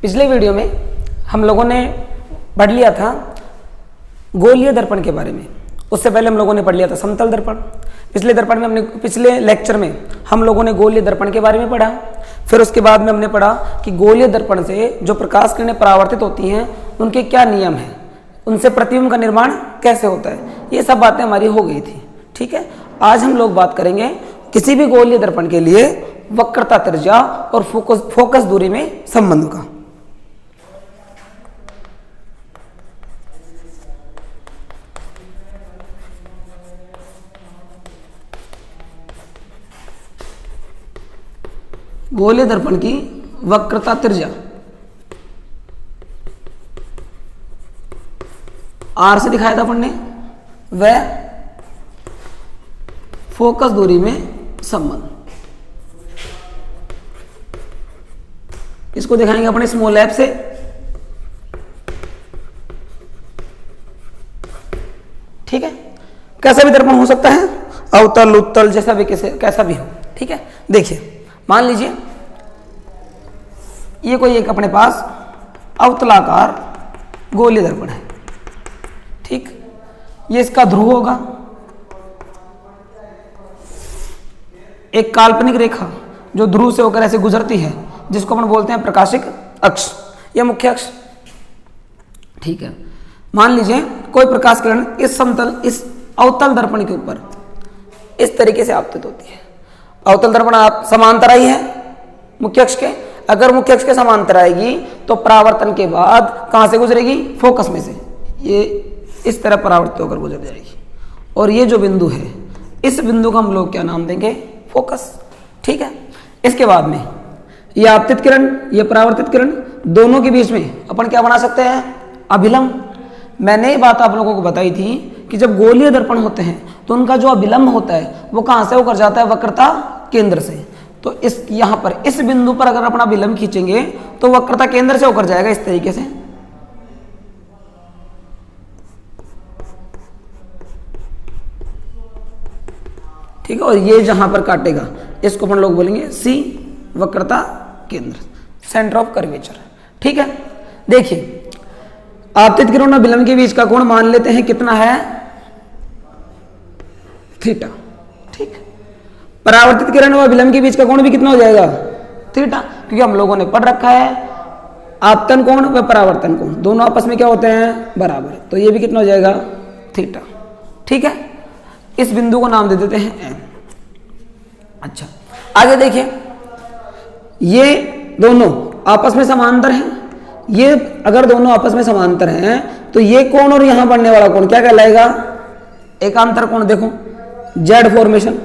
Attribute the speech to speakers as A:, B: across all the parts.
A: पिछले वीडियो में हम लोगों ने पढ़ लिया था गोलीय दर्पण के बारे में। उससे पहले हम लोगों ने पढ़ लिया था समतल दर्पण। पिछले लेक्चर में हम लोगों ने गोलीय दर्पण के बारे में पढ़ा। फिर उसके बाद में हमने पढ़ा कि गोलीय दर्पण से जो प्रकाश किरणें परावर्तित होती हैं उनके क्या नियम हैं, उनसे प्रतिबिंब का निर्माण कैसे होता है। ये सब बातें हमारी हो गई थी। ठीक है, आज हम लोग बात करेंगे किसी भी गोलीय दर्पण के लिए वक्रता त्रिज्या और फोकस दूरी में संबंध का। गोलीय दर्पण की वक्रता त्रिज्या आर से दिखाया था अपन ने, वह फोकस दूरी में संबंध। इसको दिखाएंगे अपने स्मॉल एफ से। ठीक है, कैसा भी दर्पण हो सकता है, अवतल उत्तल जैसा भी कैसा भी हो। ठीक है, देखिए मान लीजिए ये कोई एक अपने पास अवतलाकार गोलीय दर्पण है। ठीक, ये इसका ध्रुव होगा, एक काल्पनिक रेखा जो ध्रुव से होकर ऐसे गुजरती है जिसको अपन बोलते हैं प्रकाशिक अक्ष या मुख्य अक्ष। ठीक है, मान लीजिए कोई प्रकाश किरण इस अवतल दर्पण के ऊपर इस तरीके से आपतित होती है। अवतल दर्पण आप समांतराई है मुख्य अक्ष के। अगर मुख्य अक्ष के समांतर आएगी तो परावर्तन के बाद कहां से गुजरेगी, फोकस में से। ये इस तरह परावर्तित होकर गुजर जाएगी और ये जो बिंदु है इस बिंदु को हम लोग क्या नाम देंगे, फोकस। ठीक है, इसके बाद में ये आपतित किरण, ये परावर्तित किरण, दोनों के बीच में अपन क्या बना सकते हैं, अभिलंब। मैंने ये बात आप लोगों को बताई थी कि जब गोलीय दर्पण होते हैं तो उनका जो अभिलंब होता है वो कहां से होकर जाता है, वक्रता केंद्र से। तो इस यहां पर इस बिंदु पर अगर अपना अभिलंब खींचेंगे तो वक्रता केंद्र से होकर जाएगा इस तरीके से। ठीक है, और ये जहां पर काटेगा इसको अपन लोग बोलेंगे सी, वक्रता केंद्र, सेंटर ऑफ कर्वेचर। ठीक है, देखिए आपतित किरण और अभिलंब के बीच का कोण मान लेते हैं कितना है, थीटा। ठीक, परावर्तित किरण और अभिलंब के बीच का कोण भी कितना हो जाएगा, थीटा, क्योंकि हम लोगों ने पढ़ रखा है आपतन कोण व परावर्तन कोण दोनों आपस में क्या होते हैं, बराबर। तो ये भी कितना हो जाएगा, थीटा। ठीक है, इस बिंदु को नाम दे देते हैं एम। अच्छा, आगे देखिए ये दोनों आपस में समांतर हैं। ये अगर दोनों आपस में समांतर हैं तो ये कोण और यहां बनने वाला कोण क्या कहलाएगा, एकांतर कोण। देखो जेड फॉर्मेशन,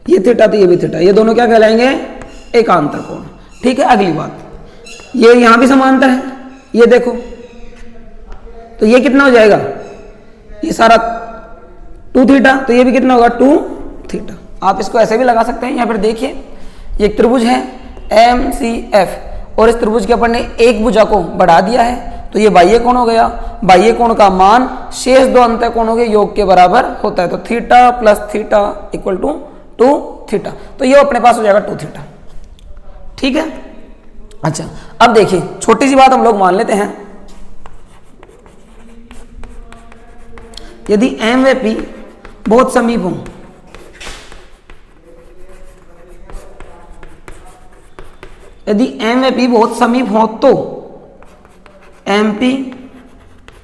A: ये थीटा तो ये भी थीटा, ये दोनों क्या कहलाएंगे, एकांतर कोण। ठीक है, अगली बात, ये यहां भी समांतर है, ये देखो तो ये कितना हो जाएगा, ये सारा 2 थीटा, तो ये भी कितना होगा 2 थीटा। आप इसको ऐसे भी लगा सकते हैं। यहाँ पर देखिए ये एक त्रिभुज है MCF और इस त्रिभुज के अपन ने एक भुजा को बढ़ा दिया है तो ये बाह्य कोण हो गया। बाह्य कोण का मान शेष दो अंतः कोणों के योग के बराबर होता है। तो theta plus theta equal to 2 theta, तो ये अपने पास हो जाएगा 2 थीटा। ठीक है, अच्छा अब देखिए छोटी सी बात हम लोग मान लेते हैं, यदि M व P बहुत समीप हो, यदि M व P बहुत समीप हो तो MP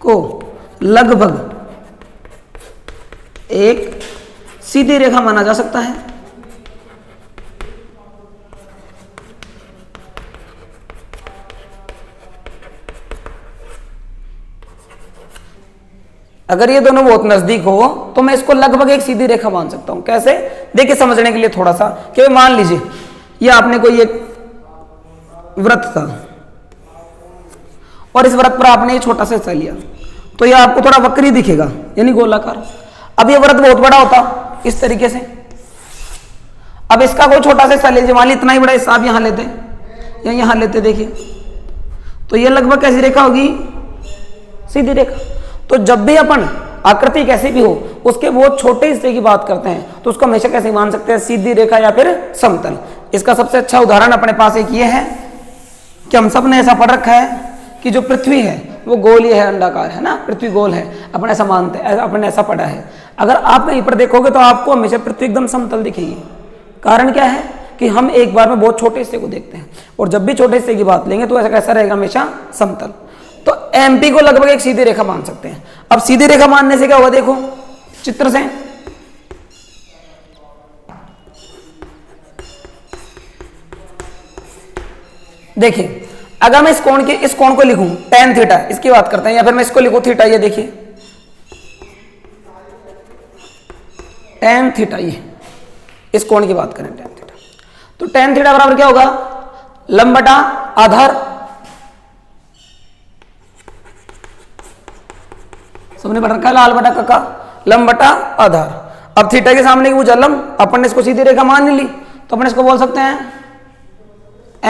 A: को लगभग एक सीधी रेखा माना जा सकता है। अगर ये दोनों बहुत नजदीक हो तो मैं इसको लगभग एक सीधी रेखा मान सकता हूं। कैसे, देखिए समझने के लिए थोड़ा सा, कि मान लीजिए ये आपने कोई एक वृत्त था और इस वृत्त पर आपने ये छोटा सा हिस्सा लिया तो ये आपको थोड़ा वक्री दिखेगा, यानी गोलाकार। अब ये वृत्त बहुत बड़ा होता इस तरीके से, अब इसका कोई छोटा सा हिस्सा लीजिए, मान लीजिए इतना ही बड़ा हिस्सा आप यहां लेते या यहां लेते, देखिए तो ये लगभग कैसी रेखा होगी, सीधी रेखा। तो जब भी अपन आकृति कैसी भी हो उसके बहुत छोटे हिस्से की बात करते हैं तो उसको हमेशा कैसे मान सकते हैं, सीधी रेखा या फिर समतल। इसका सबसे अच्छा उदाहरण अपने पास एक ये है कि हम सब ने ऐसा पढ़ रखा है कि जो पृथ्वी है वो गोलीय है, अंडाकार है ना, पृथ्वी गोल है, अपन ऐसा मानते हैं, अपन ऐसा पढ़ा है। अगर आप कहीं पर देखोगे तो आपको हमेशा पृथ्वी एकदम समतल दिखेगी। कारण क्या है कि हम एक बार में बहुत छोटे हिस्से को देखते हैं, और जब भी छोटे हिस्से की बात लेंगे तो ऐसा कैसा रहेगा, हमेशा समतल। तो एमपी को लगभग एक सीधी रेखा मान सकते हैं। अब सीधी रेखा मानने से क्या होगा, देखो चित्र से, देखिए अगर मैं इस कोण को लिखूं tan थीटा, इसकी बात करते हैं, या फिर मैं इसको लिखूं थीटा, ये देखिए tan थीटा, ये इस कोण की बात करें tan थीटा, तो tan थीटा बराबर क्या होगा, लंब बटा आधार, सबने पढ़ रखा है लाल बटा कक्का, लंब बटा आधार। अब थीटा के सामने की भुजा लंब, अपन ने इसको सीधी रेखा मान ली, तो अपन इसको बोल सकते हैं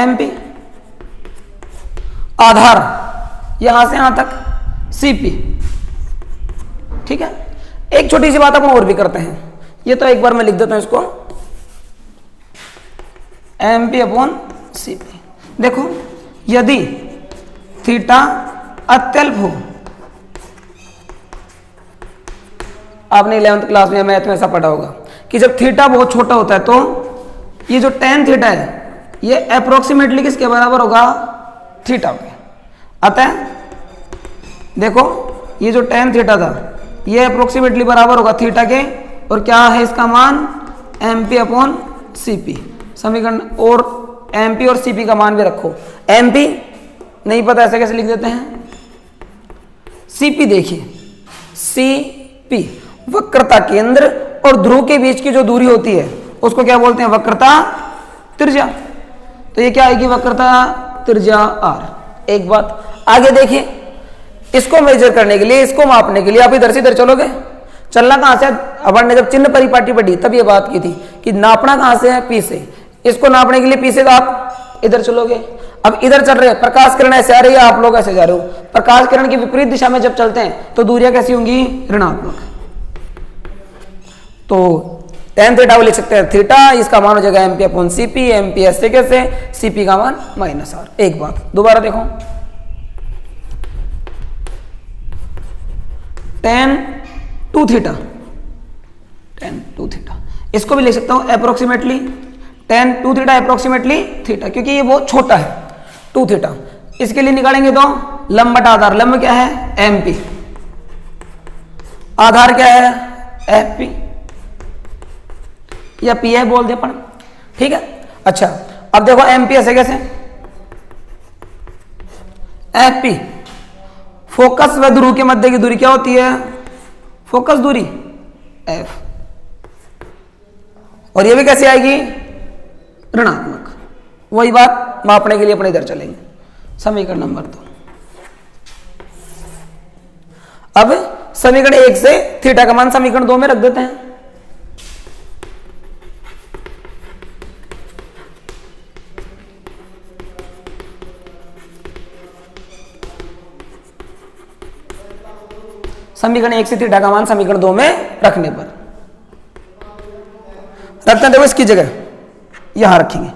A: एमपी, आधार यहां से यहां तक सीपी। ठीक है, एक छोटी सी बात अपन और भी करते हैं, ये तो एक बार मैं लिख देता हूं इसको, एमपी अपॉन सीपी। देखो यदि थीटा अत्यल्प हो, आपने 11वीं क्लास में मैथ में ऐसा पढ़ा होगा कि जब थीटा बहुत छोटा होता है तो ये जो tan थीटा है ये अप्रोक्सीमेटली किसके बराबर होगा, थीटा के। अतः देखो ये जो tan थीटा था ये अप्रोक्सीमेटली बराबर होगा थीटा के, और क्या है इसका मान, एमपी अपॉन सीपी। समीकरण, और एमपी और सीपी का मान भी रखो, एमपी नहीं पता ऐसे कैसे लिख देते हैं, सीपी देखिए, सीपी वक्रता केंद्र और ध्रुव के बीच की जो दूरी होती है उसको क्या बोलते हैं, वक्रता त्रिज्या। तो ये क्या आएगी, वक्रता त्रिज्या आर। एक बात आगे देखिए, इसको मेजर करने के लिए, इसको मापने के लिए आप इधर से इधर चलोगे, चलना कहां से, अपन ने जब चिन्ह परिपाटी पढ़ी तब ये बात की थी कि नापना कहां से है, पी से। इसको नापने के लिए पी से तो आप इधर चलोगे। अब इधर चल रहे हैं, प्रकाश किरण ऐसे आ रही है, आप लोग ऐसे जा रहे हो, प्रकाश किरण की विपरीत दिशा में जब चलते हैं तो दूरियां कैसी होंगी, ऋणात्मक। तो tan थीटा को लिख सकते हैं थीटा, इसका मान हो जाएगा एमपी अपॉन सीपी, एमपी ऐसे कैसे, सीपी का मान माइनस आर। एक बात दोबारा देखो, tan 2 थीटा, tan 2 थीटा, इसको भी लिख सकता हूं approximately tan 2 theta approximately theta, क्योंकि ये बहुत छोटा है 2 थीटा। इसके लिए निकालेंगे तो लंब बटा आधार, लंब क्या है एमपी, आधार क्या है एफपी, या पी है बोल दे अपन। ठीक है, अच्छा अब देखो एमपी ऐसे कैसे, एफपी फोकस व ध्रुव के मध्य की दूरी क्या होती है, फोकस दूरी एफ, और ये भी कैसे आएगी, ऋणात्मक। वही बात मापने के लिए अपने इधर चलेंगे, समीकरण नंबर 2। अब समीकरण 1 से थीटा का मान समीकरण 2 में रख देते हैं। समीकरण 1 से थीटा का मान समीकरण 2 में रखने पर रखते हैं, देखो इसकी जगह यहां रखेंगे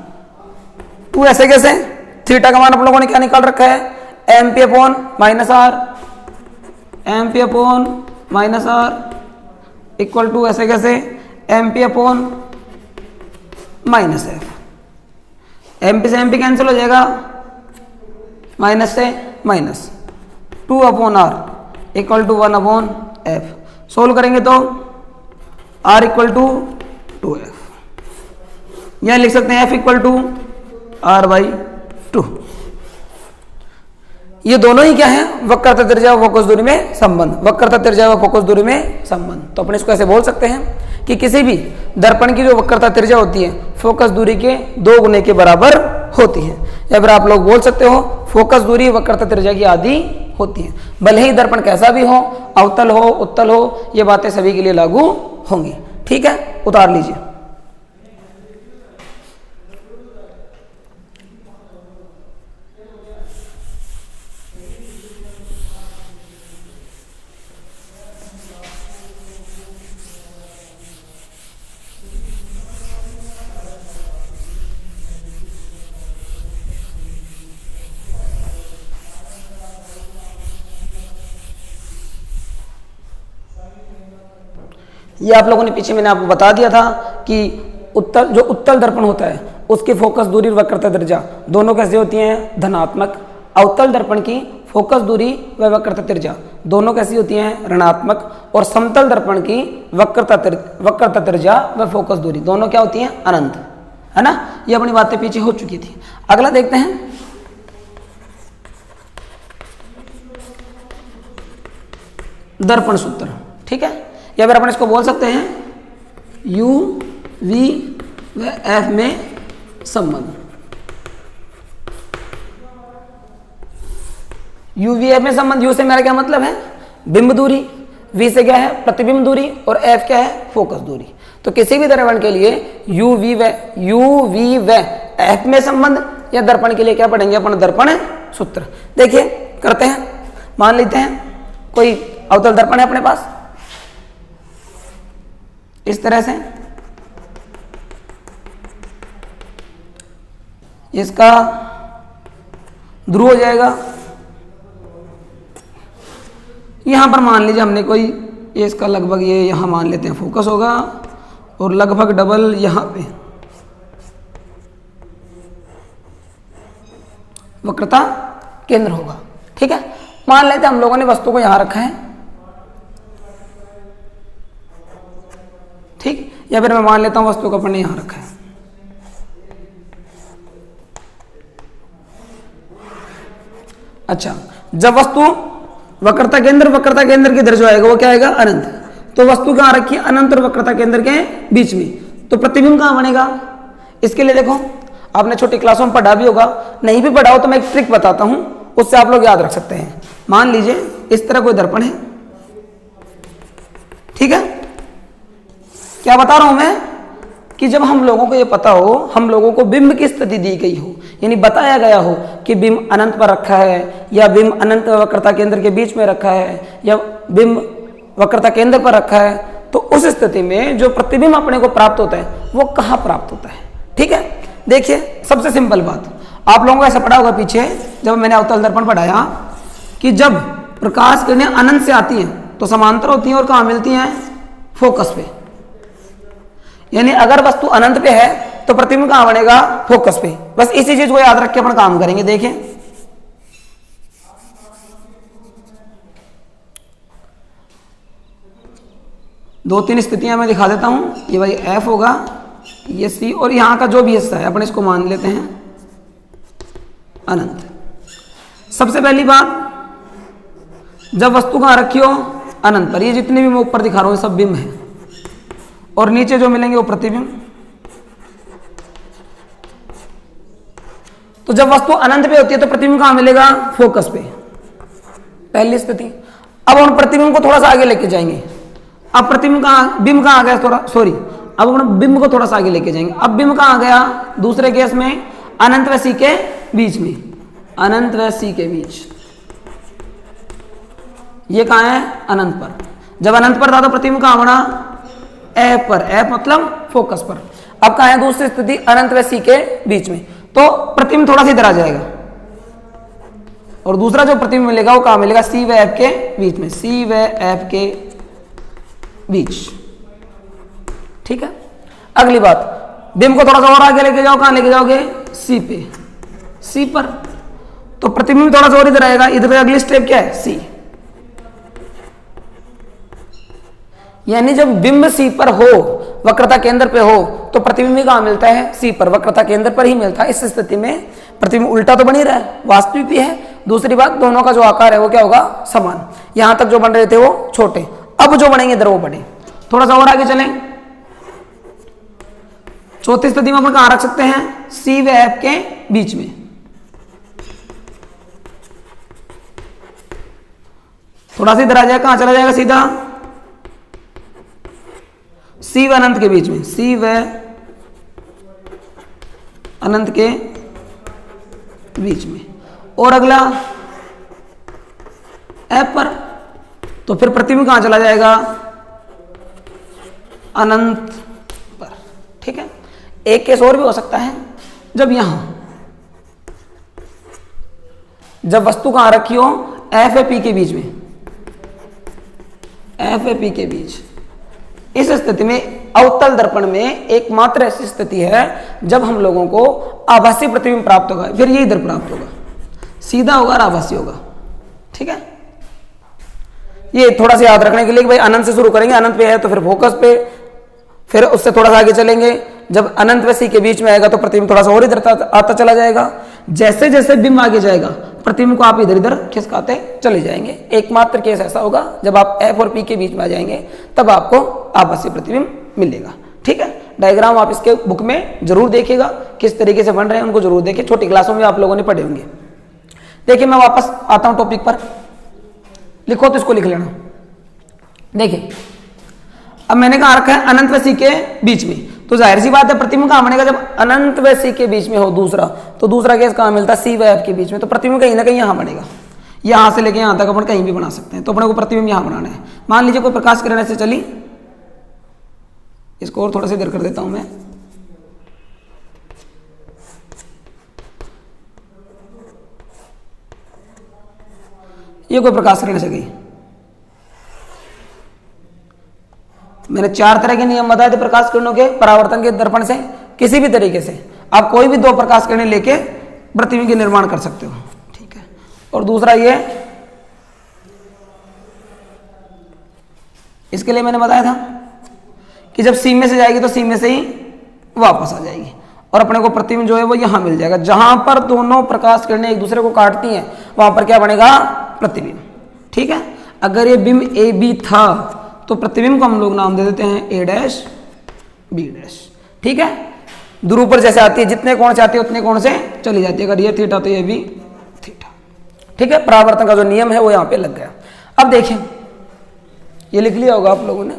A: 2 ऐसे कैसे, थीटा का मान आप लोगों ने क्या निकाल रखा है, MP upon minus R, MP upon minus R equal to ऐसे कैसे, MP upon minus F. MP से एमपी कैंसिल हो जाएगा, माइनस से minus, 2 upon R equal to 1 upon F. Solve करेंगे तो आर इक्वल टू 2f, यहां लिख सकते हैं F equal to R by 2। ये दोनों ही क्या है, वक्रता त्रिज्या व फोकस दूरी में संबंध, वक्रता त्रिज्या व फोकस दूरी में संबंध। तो अपने इसको ऐसे बोल सकते हैं कि किसी भी दर्पण की जो वक्रता त्रिज्या होती है फोकस दूरी के 2 गुने के बराबर होती है, या फिर आप लोग बोल सकते हो फोकस दूरी वक्रता त्रिज्या की आधी होती है। भले ही दर्पण कैसा भी हो, अवतल हो उत्तल हो, ये बातें सभी के लिए लागू होंगी। ठीक है, उतार लीजिए। ये आप लोगों ने पीछे मैंने आपको बता दिया था कि उत्तल दर्पण होता है उसकी फोकस दूरी व वक्रता त्रिज्या दोनों कैसे होती हैं, धनात्मक। अवतल दर्पण की फोकस दूरी व वक्रता त्रिज्या दोनों कैसी होती हैं, ऋणात्मक। और समतल दर्पण की वक्रता त्रिज्या व फोकस दूरी दोनों क्या होती हैं, अनंत, है ना। ये अपनी बातें पीछे हो चुकी थी। अगला देखते हैं, दर्पण सूत्र, ठीक है। या फिर अपन इसको बोल सकते हैं U, V व F में संबंध। U, V, F में संबंध। U से मेरा क्या मतलब है, बिंब दूरी। V से क्या है, प्रतिबिंब दूरी। और F क्या है, फोकस दूरी। तो किसी भी दर्पण के लिए U, V व F में संबंध, या दर्पण के लिए क्या पढ़ेंगे अपन, दर्पण सूत्र। देखिए करते हैं, मान लेते हैं कोई अवतल दर्पण है अपने पास इस तरह से, इसका ध्रुव हो जाएगा यहां पर, मान लीजिए हमने कोई ये इसका लगभग ये यहां मान लेते हैं फोकस होगा और लगभग डबल यहां पे वक्रता केंद्र होगा, ठीक है। मान लेते हैं हम लोगों ने वस्तु को यहां रखा है, ठीक। या फिर मैं मान लेता हूं वस्तु को अपन ने यहां रखा है, अच्छा। जब वस्तु वक्रता केंद्र किधर जो आएगा वो क्या आएगा, अनंत। तो वस्तु कहां रखी है, अनंत और वक्रता केंद्र के बीच में। तो प्रतिबिंब कहां बनेगा, इसके लिए देखो आपने छोटी क्लासों में पढ़ा भी होगा, नहीं भी पढ़ा हो तो मैं एक ट्रिक बताता हूं, उससे आप लोग याद रख सकते हैं। मान लीजिए इस तरह कोई दर्पण है, ठीक है। क्या बता रहा हूं मैं कि जब हम लोगों को ये पता हो, हम लोगों को बिंब की स्थिति दी गई हो, यानी बताया गया हो कि बिंब अनंत पर रखा है, या बिंब अनंत वक्रता केंद्र के बीच में रखा है, या बिंब वक्रता केंद्र पर रखा है, तो उस स्थिति में जो प्रतिबिंब अपने को प्राप्त होता है वो कहां प्राप्त होता है, ठीक है। देखिए सबसे सिंपल बात, आप लोगों को ऐसा पढ़ा होगा पीछे जब मैंने अवतल दर्पण पढ़ाया कि जब प्रकाश किरणें अनंत से आती हैं तो समांतर होती हैं और कहां मिलती हैं, फोकस पे। यानी अगर वस्तु अनंत पे है तो प्रतिबिंब कहां बनेगा, फोकस पे। बस इसी चीज को याद रख के अपन काम करेंगे। देखें दो तीन स्थितियां मैं दिखा देता हूं। ये भाई F होगा, ये C, और यहां का जो भी हिस्सा है अपन इसको मान लेते हैं अनंत। सबसे पहली बात, जब वस्तु कहां रखी हो, अनंत पर। ये जितने भी मैं ऊपर दिखा रहा हूं सब बिंब है, और नीचे जो मिलेंगे वो प्रतिबिंब। तो जब वस्तु अनंत पे होती है तो प्रतिबिंब कहां मिलेगा, फोकस पे, पहली स्थिति। अब हम प्रतिबिंब को थोड़ा सा आगे लेके जाएंगे। अब प्रतिबिंब कहां, बिंब कहां आ गया, थोड़ा सॉरी, अब हम बिंब को थोड़ा सा आगे लेके जाएंगे। अब बिंब कहां आ गया, दूसरे केस में अनंत व C के बीच में, अनंत व C के बीच। ये कहां है, अनंत पर। जब अनंत पर था तो प्रतिबिंब कहां बना, F पर। F मतलब फोकस पर। अब कहां है दूसरी स्थिति, अनंत व C के बीच में, तो प्रतिबिंब थोड़ा सा इधर आ जाएगा, और दूसरा जो प्रतिबिंब मिलेगा वो कहां मिलेगा, C व F के बीच में, C व F के बीच, ठीक है। अगली बात, बिंब को थोड़ा सा और आगे लेके जाओ, कहां लेके जाओगे, C पे, C पर। तो प्रतिबिंब थोड़ा सा और इधर आएगा, इधर अगली स्टेप क्या है, C। यानी जब बिंब C पर हो, वक्रता केंद्र पे हो, तो प्रतिबिंब कहां मिलता है, C पर, वक्रता केंद्र पर ही मिलता है। इस स्थिति में प्रतिबिंब उल्टा तो बन ही रहा है, वास्तविक भी है। दूसरी बात, दोनों का जो आकार है वो क्या होगा, समान। यहां तक जो बन रहे थे वो छोटे, अब जो बनेंगे इधर वो बड़े। थोड़ा सा और आगे चलें, चौथी स्थिति में अपन कहां रख सकते हैं, C व F के बीच में। थोड़ा सा इधर आ जाएगा, कहां चला जाएगा सीधा, C व अनंत के बीच में, C व अनंत के बीच में। और अगला F पर, तो फिर प्रतिबिंब कहां चला जाएगा, अनंत पर, ठीक है। एक केस और भी हो सकता है, जब यहां, जब वस्तु कहां रखी हो, F व P के बीच में, F व P के बीच, इस स्थिति में अवतल दर्पण में एकमात्र ऐसी स्थिति है जब हम लोगों को आभासी प्रतिबिंब प्राप्त होगा, फिर ये इधर प्राप्त होगा, सीधा होगा और आभासी होगा। ठीक है, ये थोड़ा सा याद रखने के लिए कि भाई अनंत से शुरू करेंगे, अनंत पे है तो फिर फोकस पे, फिर उससे थोड़ा सा आगे चलेंगे, जब अनंत व सी के बीच में आएगा तो प्रतिबिंब थोड़ा सा और इधर आता चला जाएगा। जैसे जैसे बिंब आगे जाएगा प्रतिबिंब को आप इधर इधर खिसकाते चले जाएंगे। एकमात्र केस ऐसा होगा जब आप एफ और पी के बीच में आ जाएंगे, तब आपको आभासी प्रतिबिंब मिलेगा। ठीक है, डायग्राम आप इसके बुक में जरूर देखिएगा, किस तरीके से बन रहे हैं उनको जरूर देखिए, छोटी क्लासों में आप लोगों ने पढ़े होंगे। देखिए मैं वापस आता हूं टॉपिक पर, लिखो तो इसको लिख लेना। देखिए अब मैंने कहा रखा है अनंत व सी के बीच में, तो जाहिर सी बात है प्रतिबिंब कहां बनेगा, जब अनंत व सी के बीच में हो दूसरा, तो दूसरा केस कहां मिलता है, सी व एफ के बीच में, तो प्रतिबिंब कहीं ना कहीं यहां बनेगा। यहां से लेके यहां तक अपन कहीं भी बना सकते हैं, तो अपने को प्रतिबिंब यहां बनाना है। मान लीजिए कोई प्रकाश किरण ऐसे चली, इसको और थोड़ा सा इधर कर देता हूं मैं, ये कोई प्रकाश किरण से गई। मैंने 4 तरह के नियम बताए थे प्रकाश किरणों के, परावर्तन के दर्पण से किसी भी तरीके से आप कोई भी 2 प्रकाश किरणें लेके प्रतिबिंब के निर्माण कर सकते हो। ठीक है, और दूसरा ये, इसके लिए मैंने बताया था कि जब सी में से जाएगी तो सी में से ही वापस आ जाएगी, और अपने को प्रतिबिंब जो है वो यहां मिल जाएगा। जहां पर दोनों प्रकाश किरणें एक दूसरे को काटती हैं वहां पर क्या बनेगा, प्रतिबिंब। ठीक है, अगर ये बिंब ए बी था तो प्रतिबिंब को हम लोग नाम दे देते हैं ए डैश बी डैश। ठीक है, ध्रुव पर जैसे आती है, जितने कोण से आती है उतने कोण से चली जाती है, अगर ये थीटा तो ये भी थीटा। ठीक है, परावर्तन का जो नियम है वो यहां पे लग गया। अब देखिए ये लिख लिया होगा आप लोगों ने,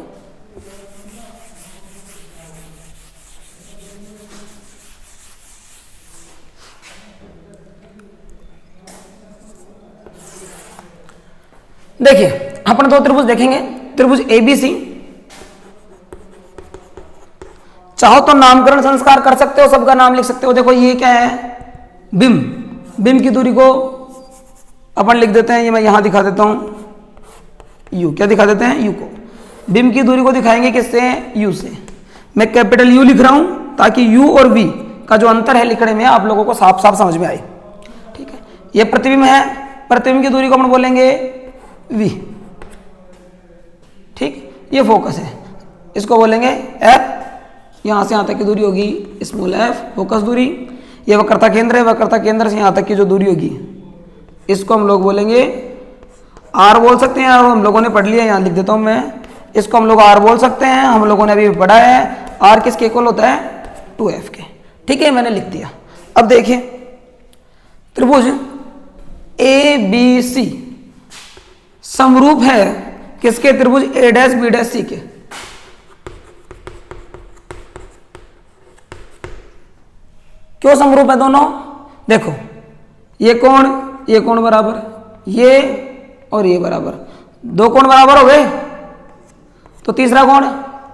A: देखिए अपन 2 त्रिभुज देखेंगे, त्रिभुज एबीसी। चाहो तो नामकरण संस्कार कर सकते हो, सबका नाम लिख सकते हो। देखो ये क्या है, बिंब, बिंब की दूरी को अपन लिख देते हैं, ये मैं यहां दिखा देता हूं यू, क्या दिखा देते हैं, यू को। बिंब की दूरी को दिखाएंगे किससे, यू से। मैं कैपिटल यू लिख रहा हूं ताकि यू और वी का जो अंतर है लिखने में आप लोगों को साफ साफ समझ में आए। ठीक है, ये प्रतिबिंब है, प्रतिबिंब की दूरी को अपन बोलेंगे वी। ठीक, ये फोकस है, इसको बोलेंगे एफ, यहां से यहां तक की दूरी होगी स्मॉल एफ, फोकस दूरी। ये वक्रता केंद्र है, वक्रता केंद्र से यहां तक की जो दूरी होगी इसको हम लोग बोलेंगे आर बोल सकते हैं, और हम लोगों ने पढ़ लिया, यहां लिख देता हूं मैं, इसको हम लोग आर बोल सकते हैं। हम लोगों ने अभी पढ़ा है आर किसके इक्वल होता है, 2f के। ठीक है, मैंने लिख दिया। अब देखिए त्रिभुज ए बी सी समरूप है किसके, त्रिभुज ए डैश बी डैश सी के। क्यों समरूप है दोनों, देखो ये कोण बराबर, ये और ये बराबर, 2 कोण बराबर हो गए, तो तीसरा कोण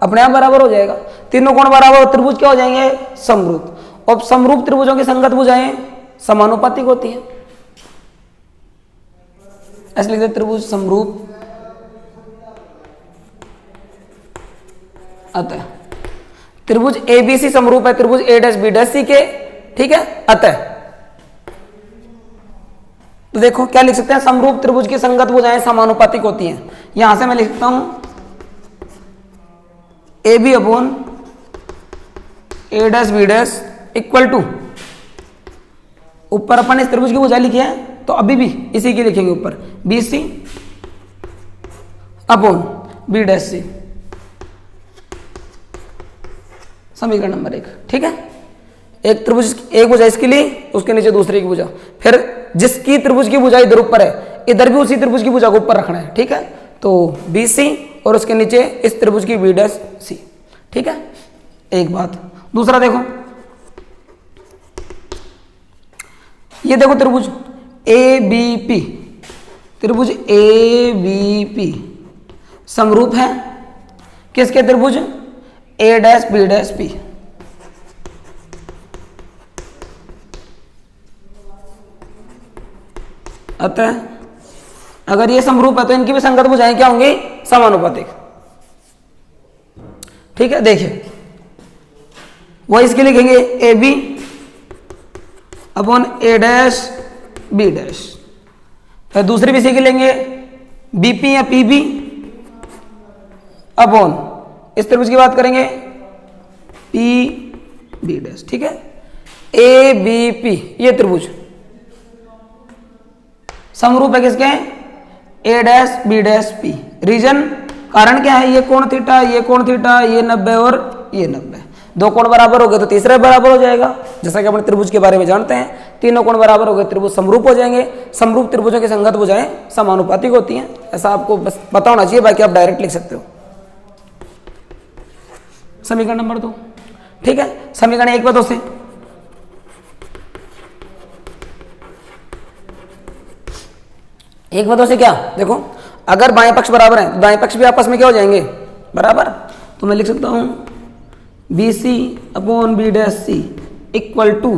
A: अपने आप बराबर हो जाएगा। तीनों कोण बराबर, त्रिभुज क्या हो जाएंगे, समरूप। और समरूप त्रिभुजों की संगत भुजाएं समानुपातिक होती है, ऐसे लिखते त्रिभुज समरूप अतः। त्रिभुज एबीसी समरूप है त्रिभुज ए डैश बी डैश सी के। ठीक है, अतः तो देखो क्या लिख सकते हैं, समरूप त्रिभुज की संगत भुजाएं समानुपातिक होती हैं। यहां से मैं लिखता हूं A B upon A dash B dash equal to, ऊपर अपन इस त्रिभुज की भुजा लिखी है तो अभी भी इसी की लिखेंगे ऊपर, B C upon B dash C, समीकरण नंबर 1। ठीक है, एक त्रिभुज, एक भुजा इसके लिए, उसके नीचे दूसरे की भुजा, फिर जिसकी त्रिभुज की भुजा इधर ऊपर है इधर भी उसी त्रिभुज की भुजा को ऊपर रखना है। ठीक है, तो बी सी और उसके नीचे इस त्रिभुज की बी डैश सी। ठीक है, एक बात। दूसरा देखो, ये देखो त्रिभुज ए बी पी, त्रिभुज ए बी पी समरूप है किसके, त्रिभुज ए डैश बी डैश पी। अतः अगर ये समरूप है तो इनकी भी संगत भुजाएं क्या होंगी, समानुपातिक। ठीक है, देखिए वो इसके लिखेंगे A B upon A dash B dash. फिर दूसरी भी सीख लेंगे बीपी या पीबी अपॉन, इस त्रिभुज की बात करेंगे पी बी डैश। ठीक है, ए बी पी ये त्रिभुज समरूप है किसके, A dash B dash P. Reason कारण क्या है, ये कोण थीटा, ये कोण थीटा, ये 90 और ये 90। दो कोण बराबर हो गए तो तीसरा बराबर हो जाएगा, जैसा कि अपने त्रिभुज के बारे में जानते हैं। तीनों कोण बराबर हो गए, त्रिभुज समरूप हो जाएंगे। समरूप त्रिभुजों की संगत भुजाएं समानुपातिक होती हैं, ऐसा आपको बस पता होना चाहिए, बाकी आप डायरेक्ट लिख सकते हो। समीकरण नंबर 2, ठीक है। समीकरण 1 व 2 से एक व 2 से क्या, देखो अगर बाएं पक्ष बराबर है तो दाएं पक्ष भी आपस में क्या हो जाएंगे, बराबर। तो मैं लिख सकता हूं B C upon B dash C equal to,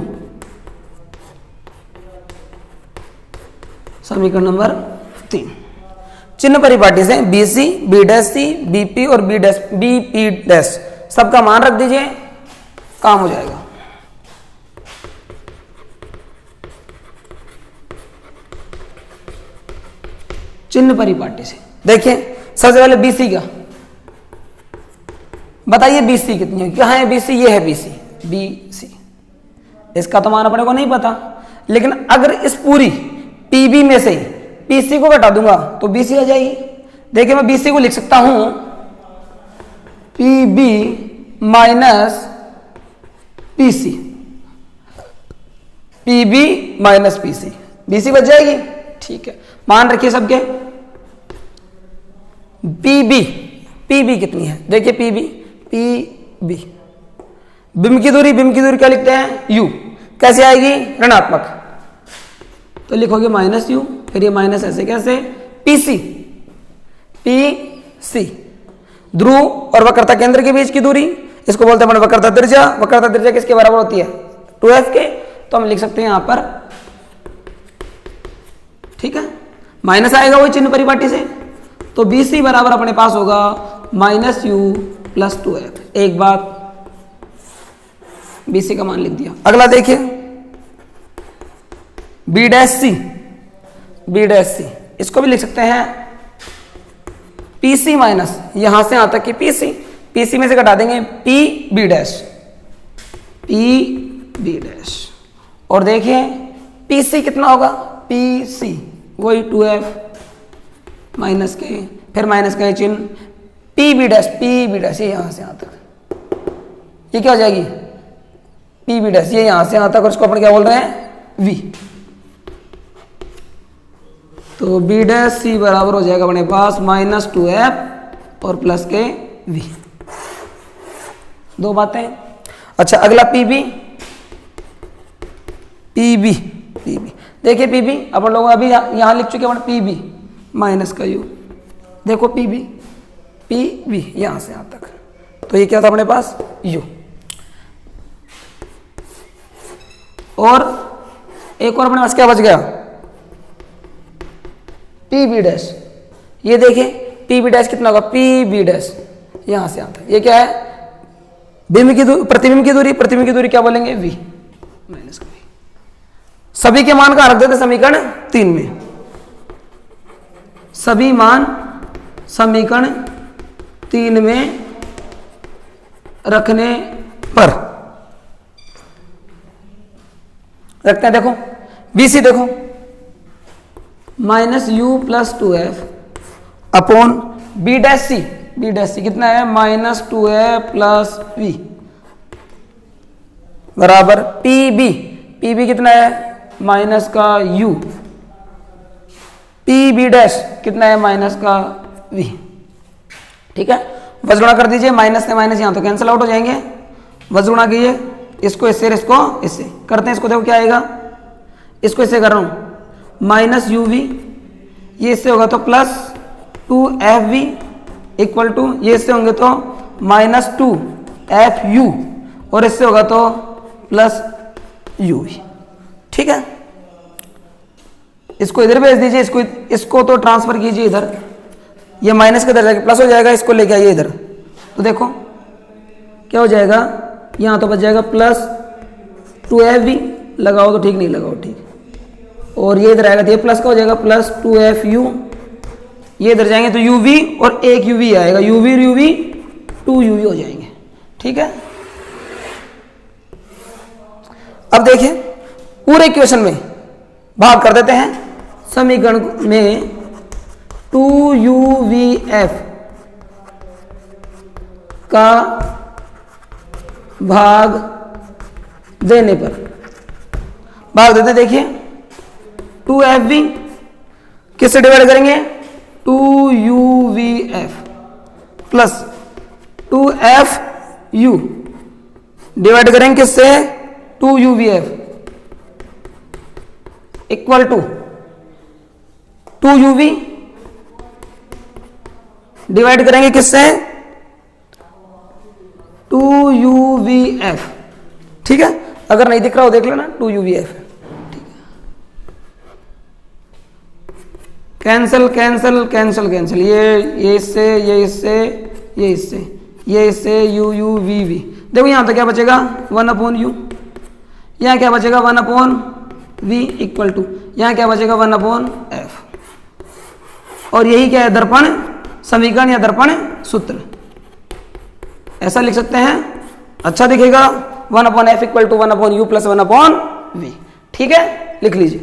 A: समीकरण नंबर 3 चिन्ह परिपाटी से B C B dash C B P और B dash B P dash सबका मान रख दीजिए, काम हो जाएगा। चिन्ह परिपाटी से देखिए सबसे पहले बीसी का बताइए, बीसी कितनी है, क्या है बीसी, ये है बीसी, बीसी इसका तो मान अपने को नहीं पता, लेकिन अगर इस पूरी पीबी में से पीसी को घटा दूंगा तो बीसी आ जाएगी। देखिए मैं बीसी को लिख सकता हूं PB minus PC, PB minus PC, BC बच जाएगी। ठीक है, मान रखिए सबके। पीबी, पीबी कितनी है, देखिए पीबी, पीबी बिंब की दूरी क्या लिखते हैं, यू, कैसे आएगी, ऋणात्मक, तो लिखोगे माइनस यू, फिर ये माइनस ऐसे कैसे, पीसी, पीसी ध्रुव और वक्रता केंद्र के बीच की दूरी, इसको बोलते हैं वक्रता त्रिज्या। वक्रता त्रिज्या किसके बराबर होती है, 2f के, तो हम लिख सकते हैं यहां पर, ठीक है, माइनस आएगा वही चिन्ह परिपाटी से, तो BC बराबर अपने पास होगा माइनस यू प्लस 2f। एक बात BC का मान लिख दिया। अगला देखिए B dash C, B dash सी इसको भी लिख सकते हैं PC माइनस यहां से यहां तक की PC, PC में से घटा देंगे PB डैश, PB डैश, और देखिए PC कितना होगा, PC वही 2f माइनस के, फिर माइनस का चिन्ह, PB डैश, PB डैश ये यहां से यहां तक, ये क्या हो जाएगी PB डैश, ये यहां से यहां तक, और इसको अपन क्या बोल रहे हैं V। तो B डैश C बराबर हो जाएगा अपने पास माइनस 2f और प्लस के V। दो बातें। अच्छा अगला PB, PB, PB देखिए PB अपन लोग अभी यहां लिख चुके हैं PB माइनस का U, देखो PB, PB यहां से यहां तक, तो ये क्या था अपने पास U। और एक और अपने पास क्या बच गया, PB डैश, ये देखिए PB डैश कितना होगा, PB डैश यहां से यहां तक, ये क्या है बिंब की दूरी, प्रतिबिंब की दूरी, प्रतिबिंब की दूरी क्या बोलेंगे V माइनस का V। सभी के मान कहां रख देते समीकरण 3 में, सभी मान समीकरण 3 में रखने पर रखते हैं। देखो BC देखो minus u plus 2f upon B dash C, B dash C कितना है माइनस 2f प्लस V बराबर PB, PB कितना है माइनस का U, PB डैश कितना है माइनस का V। ठीक है, वज गुणा कर दीजिए, माइनस से माइनस यहां तो कैंसिल आउट हो जाएंगे, वज गुणा कीजिए, इसको इससे इसको इससे करते हैं, इसको देखो क्या आएगा, इसको इससे कर रहा हूं माइनस UV, ये इससे होगा तो प्लस 2FV इक्वल टू, ये इससे होंगे तो माइनस 2FU और इससे होगा तो प्लस UV। ठीक है, इसको इधर भेज दीजिए, इसको तो ट्रांसफर कीजिए इधर, ये माइनस के इधर जाके प्लस हो जाएगा, इसको लेके आइए इधर, तो देखो क्या हो जाएगा, यहाँ तो बच जाएगा प्लस 2FV, लगाओ तो ठीक, नहीं लगाओ ठीक, और ये इधर आएगा तो ये प्लस का हो जाएगा प्लस 2FU, ये इधर जाएंगे तो UV और एक UV आएगा, UV और UV 2UV हो जाएंगे। ठीक है, अब देखिए पूरे इक्वेशन में भाग कर देते हैं, समीकरण में 2UVF का भाग देने पर भाग देते, देखिए 2FV किससे डिवाइड करेंगे, 2UVF प्लस 2FU डिवाइड करेंगे किससे, 2UVF equal to 2UV divide करेंगे किससे, 2UVF। ठीक है, अगर नहीं दिख रहा हो देख लेना, 2UVF। ठीक है, कैंसल कैंसल कैंसल कैंसल, ये इससे, ये इससे, ये इससे, ये इससे, UUVV। देखो यहां तो क्या बचेगा 1/U, यहां क्या बचेगा 1/V इक्वल टू, यहां क्या बचेगा 1/F। और यही क्या है, दर्पण समीकरण या दर्पण सूत्र, ऐसा लिख सकते हैं, अच्छा दिखेगा, 1/F equal to 1/U plus 1/V। ठीक है, लिख लीजिए।